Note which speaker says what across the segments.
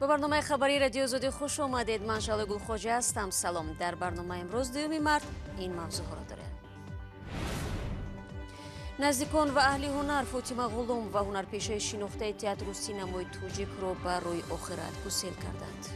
Speaker 1: به برنامه خبری رادیو آزادی خوش آمدید. من شعله گلخواجه هستم. سلام. در برنامه امروز 2 مارس این موضوع را داریم. نزدیکان و اهل هنر فاطمه غلام و هنرپیشه шинохтаи تئاتر و سینمای توجیک را بر روی آخرت گسیل کردند.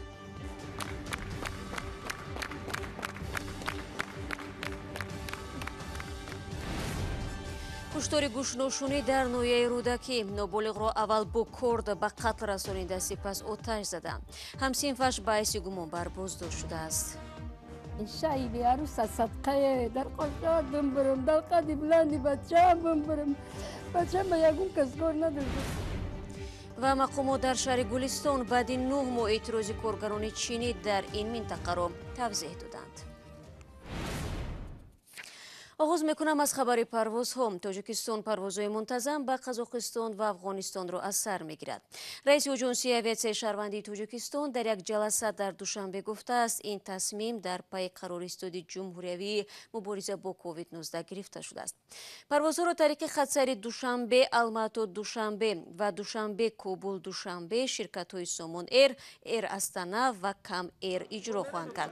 Speaker 1: куштори гӯшношунӣ дар ноҳияи рӯдакӣ ноболиғро аввал бо корд ба қатл расонида сипас оташ зада. ҳамсинфаш ба ҳайси гумонбар боздошт шудааст.
Speaker 2: شایدی عروس صدقه در قشاد بمبرم در قدی بلندی بچه‌ام بمبرم بچه‌م به یگون کس کار نداشته.
Speaker 1: و مقامات در شهر گلستان بعد 9 ماه اعتراضی کارگرانی چینی در این منطقه را توضیح دادند. آغاز میکنم از خبر پروازها. تاجیکستان پروازهای منتظم به قزاقستان و افغانستان را از سر میگیرد. رئیس اژانسی اویاسیای شهروندی تاجیکستان در یک جلسه در دوشنبه گفته است این تصمیم در پی قرارایستادی جمهوریوی مبارزه با کووید 19 گرفته شده است. پروازها را طریق خطسری دوشنبه الماتو دوشنبه و دوشنبه کابل دوشنبه شرکت های سامان ایر استانا و کم ایر اجرا خواهند کرد.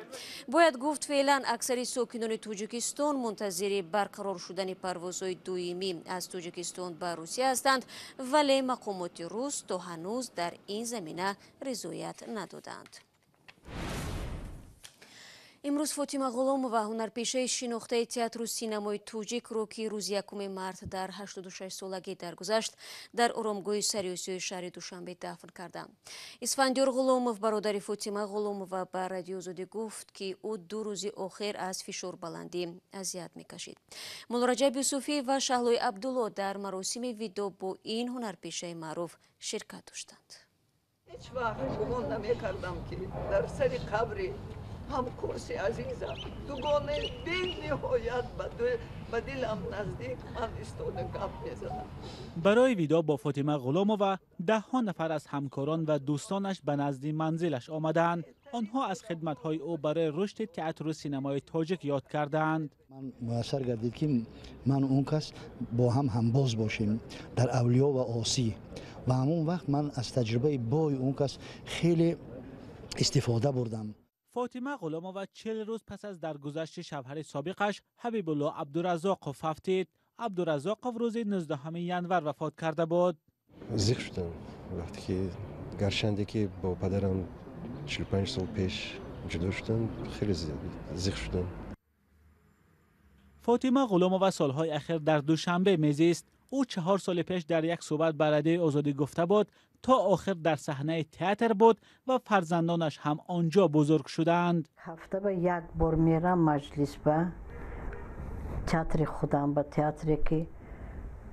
Speaker 1: باید گفت فعلا اکثر ساکنان تاجیکستان منتظر برقرار شدن پروازهای دویمی از تاجیکستان به روسیه هستند، ولی مقامات روس تا هنوز در این زمینه رضایت ندادند. امروز فاطمه غلامова هنرپیشه шинохтаи تئاتر و سینمای توجیک رو که روز 1 مارس در 86 سالگی درگذشت در آرامگاه سیاسی شهر دوشنبه دفن کردند. اسفندیار غلامов برادر فاطمه غلامова به رادیو آزادی گفت که او 2 روز آخر از فشار بلندی اذیت میکشید. مولا رجب یوسفی و شهلوی عبدالله در مراسم ویداع با این هنرپیشه معروف شرکت داشتند.
Speaker 3: هیچ وقت گمان نمی‌کردم که در سر قبر همکوسی عزیزم دوگانه بی نهایت به دلم نزدیک من ایستاده گپ می‌زدم.
Speaker 4: برای ویداع با فاطمه غلامова 10 نفر از همکاران و دوستانش به نزد منزلش آمدند. آنها از خدمت‌های او برای رشد تئاتر و سینمای تاجیک یاد کردند.
Speaker 5: من موثر گردید که من اون کس با هم باز باشیم در اولیا و آسی و همون وقت من از تجربه بای اون کس خیلی استفاده بردم.
Speaker 4: فاطمه غلامova 40 روز پس از درگذشت شوهر سابقش حبیب الله عبدالرزاقov افتید. عبدالرزاقov روز 19 ینور وفات کرده بود.
Speaker 6: زیخ شدم وقتی که گرچند که با پدرم 45 سال پیش جدا شدم خیلی زیخ شدم.
Speaker 4: فاطمه غلامova سالهای اخیر در دوشنبه میزیست. او 4 سال پیش در یک صحبت به رادیو آزادی گفته بود تا آخر در صحنه تئاتر بود و فرزندانش هم آنجا بزرگ شدند.
Speaker 7: هفته به 1 بار میرم مجلس به تئاتر خودم، به تئاتری که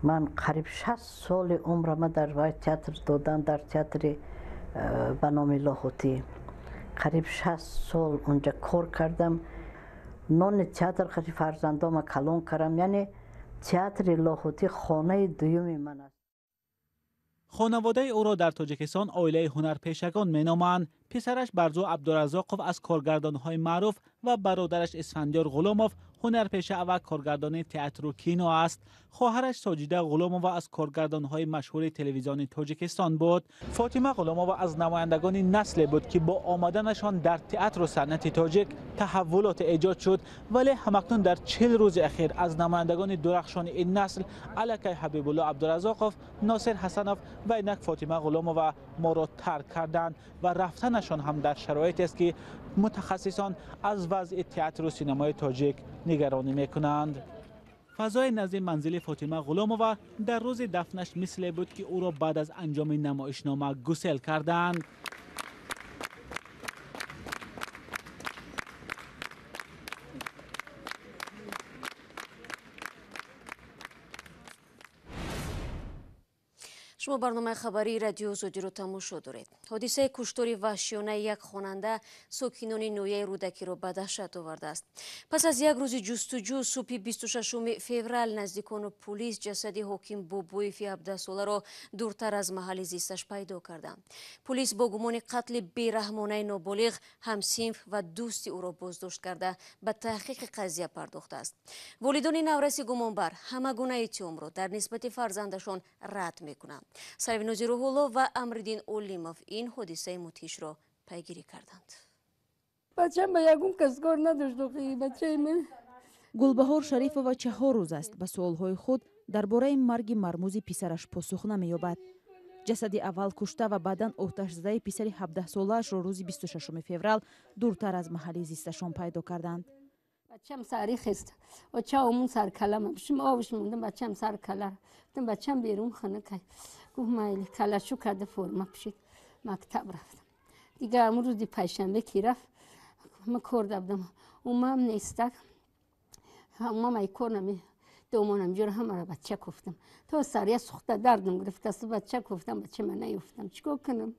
Speaker 7: من قریب 60 سال عمرم در تئاتر دادم، در تئاتر به نام لاهوتی قریب 60 سال اونجا کار کردم. نان تئاتر خیلی فرزندام کلان کردم، یعنی تئاتر لاهوتی خانه دوم من است.
Speaker 4: خانواده او را در تاجیکستان عائله هنرپیشگان مینامند. پسرش برزو عبدالرزاقov از کارگردان‌های معروف و برادرش اسفندیار غلامov هنرپیشه و کارگردان تئاتر و کینو است. خواهرش ساجیده غلامova از کارگردان‌های مشهور تلویزیون تاجیکستان بود. فاطمه غلامova از نمایندگان نسلی بود که با آمدنشان در تئاتر و صنعت تاجیک تحولات ایجاد شد، ولی همکنون در 40 روز اخیر از نمایندگان درخشان این نسل علیه حبیب الله عبدالرزاقov، ناصر حسنov و اینک فاطمه غلامova ما را ترک کردند و رفتنشان هم در شرایطی است که متخصصان از وضع تئاتر و سینمای تاجیک نگرانی میکنند. فضای نزد منزل فاطمه غلامova در روز دفنش مثل بود که او را بعد از انجام نمایشنامه گسیل کردند.
Speaker 1: شما برنامه خبری رادیو آزادی رو تماشا دارید. حادثه کشتاری وحشیانه یک خواننده ساکنان نویه رودکی را به دهشت آورده است. پس از یک روز جستجو صبح 26 فوریه نزدیکان پلیس جسد حاکم بابوی 17 ساله را دورتر از محل زیستش پیدا کردند. پلیس با گمان قتل бераҳмонаи نابالغ همسنف و دوستی او را بازداشت کرده به تحقیق قضیه پرداخته است. والدان نورسی گمانبر همگونه اتهام را در نسبت فرزندشان رد میکنند. سروینوزی روح‌الله و امردین اولیموف این حادثه مدهش را پیگیری کردند.
Speaker 2: بچه‌م به یگون کسگار نداشت بچه من.
Speaker 8: گلبهار شریفова 4 روز است به سوالهای خود درباره مرگ مرموز پسرش پاسخ نمی‌یابد. جسد اول کشته و بعداً آتش زده پسر 17 ساله‌اش را روز 26 فوریه دورتر از محل زیستشان پیدا کردند.
Speaker 2: بچه‌م سریخ است و چاومون سر کلم شم آبش موندم بچه‌م سر کلر گفتم بچه‌م بیرون خانه که گفت مایلی کلاشو کرده فرما پشید مکتب رفتم دیگه امروز روز پنجشنبه کی رفت ما کار دادم اومم نیستک ما مای کار نمی دومانم جور همه بچه گفتم تو سریع سوخته دردم گرفت است بچه گفتم بچه من نیفتم چیکار کنم.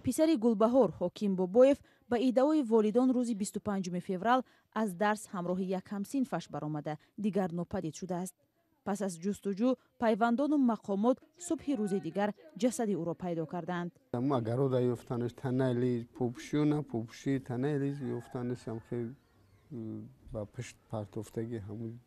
Speaker 8: پسر گلبهار حکیم بابویف با ایده‌های والدان روز 25 فوریه از درس همراه یک همسینفش برآمده دیگر ناپدید شده است. پس از جستجو پیوندان و مقامات صبح روز دیگر جسد او را پیدا کردند.
Speaker 9: ما گروه یافتنش تنهایی پوپشیونه پوپشی تنهایی یافتنش هم خیلی با پشت پرتافتگی همون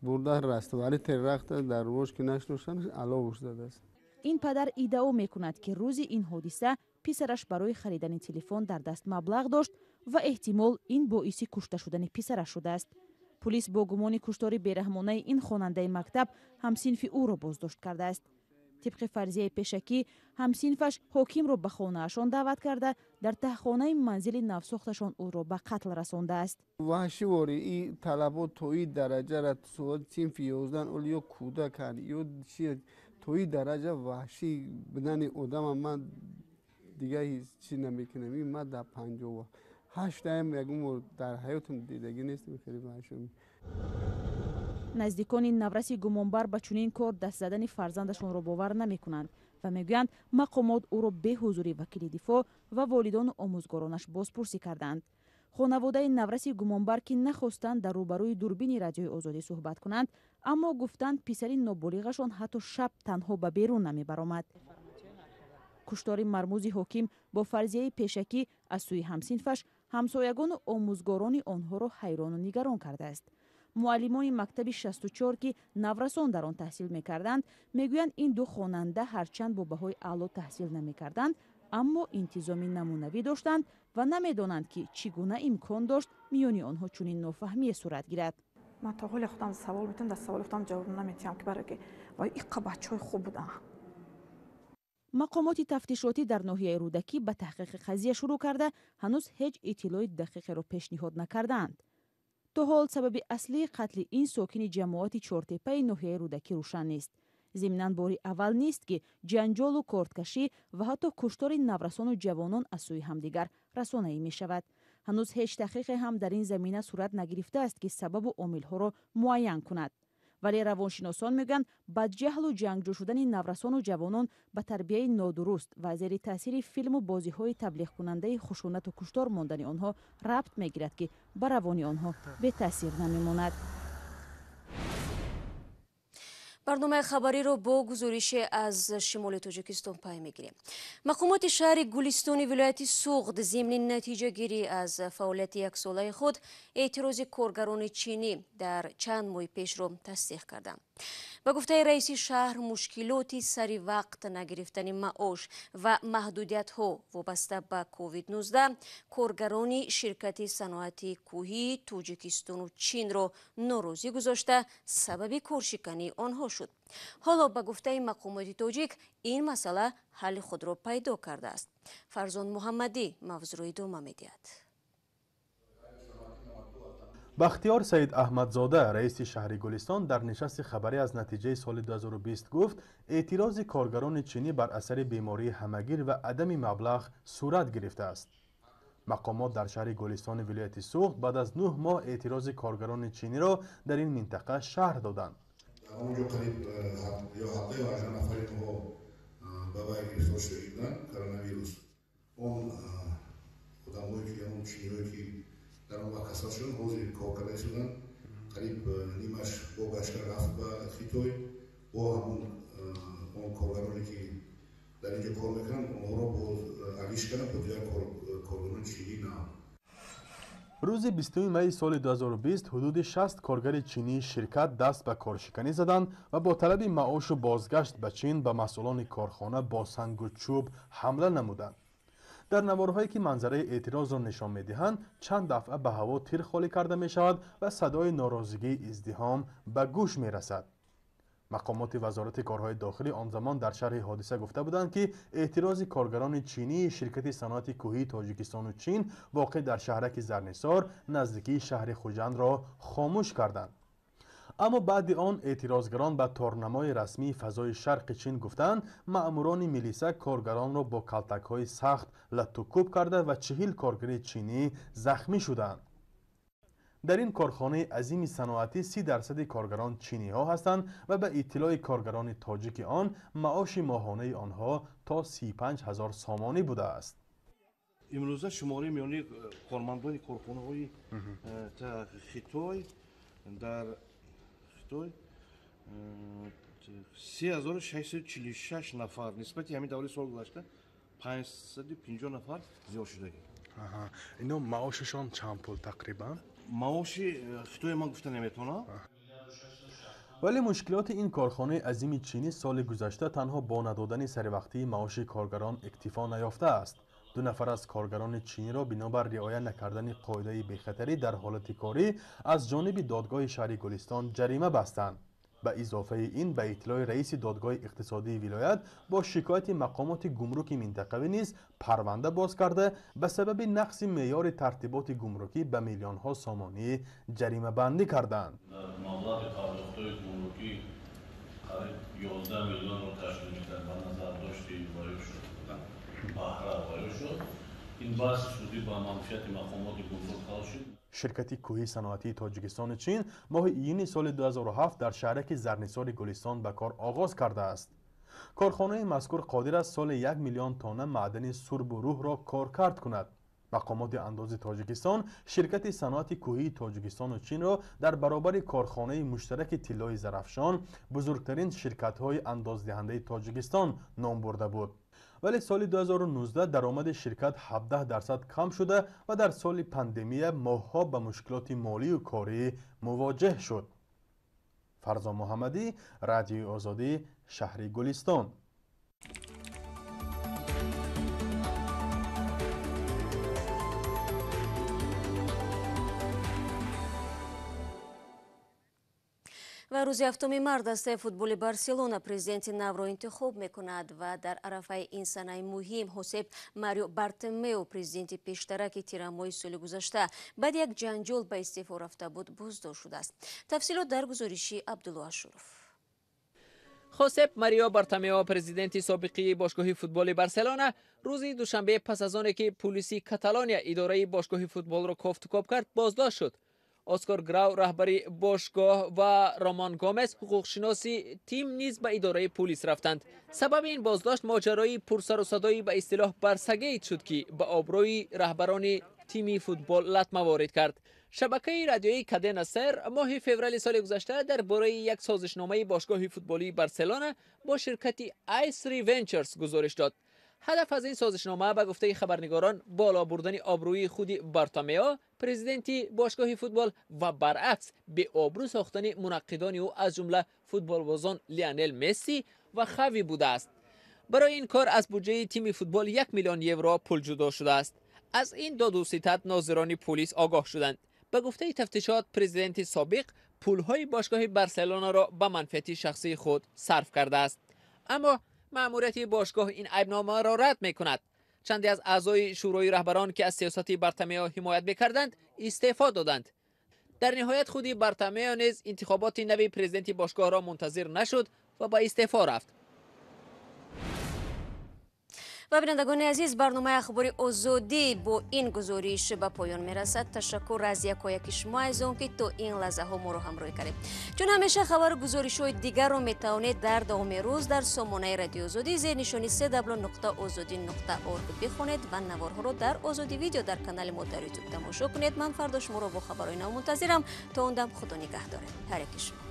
Speaker 9: برده راست ولی ترخت در روش که نشنوشنش علاوه زده است.
Speaker 8: این پدر ادعا میکند که روز این حادثه پسرش برای خریدن تلفن در دست مبلغ داشت و احتمال این باعث کشته شدن پسرش شده است. پلیس با گمان کشتاری бераҳмонаи این خواننده مکتب همسینف او را بازداشت کرده است. طبق فرضیه پیشکی همسینفش حاکم را به خانه‌اشان دعوت کرده در تهخانه منزل نوساختشان او را به قتل رسانده است.
Speaker 9: وحشی واری این طلبات توی درجه را سوال صنف 11 اول یا کودکان یا چی توی درجه وحشی بدن آدم من دیگه هیچ چی نمیکنم. این من در 58 میگم در حیاتم دیدگی نیستم خیلی وحشی.
Speaker 8: نزدیکان نورسی گمانبر به چنین کار دست زدن فرزندشان را باور نمیکنند و میگویند مقامات او را به حضور وکیل دفاع و والدان و آموزگارانش بازپرسی کردند. خانواده نورسی گمانبر که نخواستند در روبروی دوربین رادیوی آزادی صحبت کنند اما گفتند پسر نابالغشان حتی شب تنها به بیرون نمی برآمد. کشتار مرموز حاکم با فرضیه پیشکی از سوی همسینفش همسایگان و آموزگاران آنها را حیران و نگران کرده است. معلمان مکتب 64 که نورسان در آن تحصیل می‌کردند میگویند این دو خواننده هرچند با بهای اعلی تحصیل نمی‌کردند اما انتظامی نمونوی داشتند و نمی‌دانند که چگونه امکان داشت میان آنها چنین نافهمی صورت گیرد.
Speaker 10: من تا حال خودم سوال میتونم در سوال خودم جواب نمیدم که برای که وای این بچهای خوب بودن.
Speaker 8: مقامات تفتیشاتی در ناحیه رودکی به تحقیق قضیه شروع کرده هنوز هیچ اطلاع دقیق را پیشنهاد نکردند. تا حال سبب اصلی قتل این ساکن جماعت چهارتپه ناحیه رودکی روشن نیست. ضمناً باری اول نیست که جنجال و کارتکشی و حتی کشتار نورسان و جوانان از سوی همدیگر رسانه‌ای می شود. هنوز هیچ تحقیق هم در این زمینه صورت نگرفته است که سبب و عامل‌ها را معین کند. ولی روانشناسان میگن بدجهل و جنگجو شدن نورسان و جوانان به تربیت نادرست و زیر تاثیر فیلم و بازی‌های تبلیغ کننده خشونت و کشتار ماندن آنها ربط میگیرد که بر روان آنها به تاثیر نمیماند.
Speaker 1: برنامه خبری رو با گزارش از شمال تاجیکستان پای میگیریم. مقامات شهر گلستان ولایت سوغد ضمن نتیجه گیری از فعالیت یک ساله خود اعتیروز کارگران چینی در چند ماه پیش رو تصدیق کردند. به گفته رئیس شهر مشکلات سری وقت نگرفتن معاش و محدودیت ها وابسته به کووید 19 کارگران شرکت صنعت کوهی تاجیکستان و چین را ناراضی گذاشته سبب کارشکنی آنها شد. حالا به گفته مقامات تاجیک این مسئله حل خود را پیدا کرده است. فرزان محمدی موضوع را ادامه می‌دهد.
Speaker 11: بختیار سید احمدزاده رئیس شهر گلستان در نشست خبری از نتیجه سال 2020 گفت اعتراض کارگران چینی بر اثر بیماری همگیر و عدم مبلغ صورت گرفته است. مقامات در شهر گلستان ولایت سوغد بعد از 9 ماه اعتراض کارگران چینی را در این منطقه شهر دادند.
Speaker 12: در آن وقت کسات شدن حوضی کارگرای شدن قریب نیمش با بشکر رفت به خیتوی با همون کارگرانی که در اینجا کار میکنن اونها را با علیش کردن با دیگر کارگران چینی نه.
Speaker 11: روز 20 می سال 2020 حدود 60 کارگر چینی شرکت دست به کارشکنی زدند و با طلب معاش و بازگشت به چین به مسئولان کارخانه با سنگ و چوب حمله نمودند. در نوارهایی که منظره اعتراض را نشان می‌دهند چند دفعه به هوا تیر خالی کرده می شود و صدای ناراضگی ازدحام به گوش می رسد. مقامات وزارت کارهای داخلی آن زمان در شرح حادثه گفته بودند که اعتراض کارگران چینی شرکت صنعت کوهی تاجیکستان و چین واقع در شهرک زرنسار نزدیکی شهر خوجند را خاموش کردند. اما بعد آن اعتراضگران به تارنمای رسمی فضای شرق چین گفتند مأموران میلیسا کارگران را با کلتک‌های سخت لت و کوب کرده و 40 کارگر چینی زخمی شدند. در این کارخانه عظیم صنعتی 30% کارگران چینی ها هستند و به اطلاع کارگران تاجیک آن معاش ماهانه آنها تا 35,000 سامانی بوده است.
Speaker 13: امروزه شماره میانی کارمندان کارخانه‌های تاخیقی در خیتای 3646 نفر نسبت همین دوره سال گذشته 550 نفر زیاد شده.
Speaker 11: اینا معاششان چند پول تقریبا؟
Speaker 13: معاش خیتای من گفته نمیتونم.
Speaker 11: ولی مشکلات این کارخانه عظیم چینی سال گذشته تنها با ندادن سروقتی معاش کارگران اکتفا نیافته است. 2 نفر از کارگران چینی را بنابر رعایت نکردن قاعده بی‌خطری در حالت کاری از جانب دادگاه شهر گلستان جریمه بستند. به اضافه این به اطلاع رئیس دادگاه اقتصادی ولایت با شکایت مقامات گمرک منطقوی نیز پرونده باز کرده به سبب نقض معیار ترتیبات گمرکی به میلیون ها سامانی جریمه بندی کردند.
Speaker 14: مبلغ پرداخت‌های گمرکی قریب 11 میلیون رو تشکیل می‌کرد. به نظر داشت وارد شد. بهره وارد شد. این بحث سودی با منفیت مقامات گمرک حل شد.
Speaker 11: شرکت کوهی صنعتی تاجیکستان چین ماه ایین سال 2007 در شهرک زرنسار گلستان به کار آغاز کرده است. کارخانه مذکور قادر است سال 1 میلیون تانه معدن سرب و روح را کارکرد کند. مقامات انداز تاجیکستان شرکت صنعت کوهی تاجیکستان و چین را در برابر کارخانه مشترک طلای زرافشان بزرگترین شرکت‌های اندازدهنده تاجیکستان نام برده بود. ولی سال 2019 درآمد شرکت 17% کم شده و در سال پاندمی ماه‌ها با مشکلات مالی و کاری مواجه شد. فرزان محمدی، رادیو آزادی، شهر گلستان.
Speaker 1: و روز 7 март دسته فوتبال بارسلونا президенти навро انتخاب میکند و در عرفه این سنه مهم حساب ماریو بارتومئو президенти пештараки тирамои соли гузашта баъд як ҷанҷол ба истеъфо рафта буд боздошт шудааст. тафсилот дар гузориши абдулло ашуров.
Speaker 15: خوسپ ماریو بارتومئو президенти собиқи бошгоҳи футболи барселона рӯзи душанбе пас аз оне ки пулиси каталония идораи бошгоҳи футболро кофтукоп кард боздошт шуд. اسکار گراو رهبری باشگاه و رامان گومز حقوقشناسی تیم نیز به اداره پلیس رفتند. سبب این بازداشت ماجرای پرسر و صدایی به اصطلاح برسگیت شد که به آبروی رهبران تیم فوتبال لطمه وارد کرد. شبکه رادیویی کادنا سر ماه فوریه سال گذشته درباره یک سازشنامه باشگاه فوتبالی بارسلونا با شرکت آیس ری ونچرز گزارش داد. هدف از این سازشنامه به گفته خبرنگاران بالا بردن آبروی خود بارتومئو президенти бошгоҳи футбол و برعکس به آبرو ساختن منقدان او از جمله فوتبالبازان لیونل مسی و خاوی بوده است. برای این کار از بودجه تیم فوتبال 1 میلیون یورو پول جدا شده است. از این داد و ستد ناظران پلیس آگاه شدند. به گفته تفتیشات پرزیدنت سابق پولهای باشگاه بارسلونا را به منفعت شخصی خود صرف کرده است. اما مأموریت باشگاه این عیبنامه را رد می‌کند. چندی از اعضای شورای رهبران که از سیاست بارتومئو حمایت می‌کردند استعفا دادند. در نهایت خود بارتومئو نیز انتخابات نوی پرزیدنت باشگاه را منتظر نشد و با استعفا رفت.
Speaker 1: و بینندگان عزیز برنامه اخباری آزادی با این گزارش به پایان میرسد. تشکر از یکایک شما از اون که تا این لحظه ها ما رو همراهی کردید. چون همیشه خبر و گزارش های دیگر رو میتوانید در دوام روز در سامانه رادیو آزادی زیر نشانی www.ozodi.org بخونید و نوارها رو در آزادی ویدیو در کانال ما در یوتیوب تماشا کنید. من فردا شما رو با خبرهای نو منتظرم. تا اون دم خدا نگهدار. هر یک شما.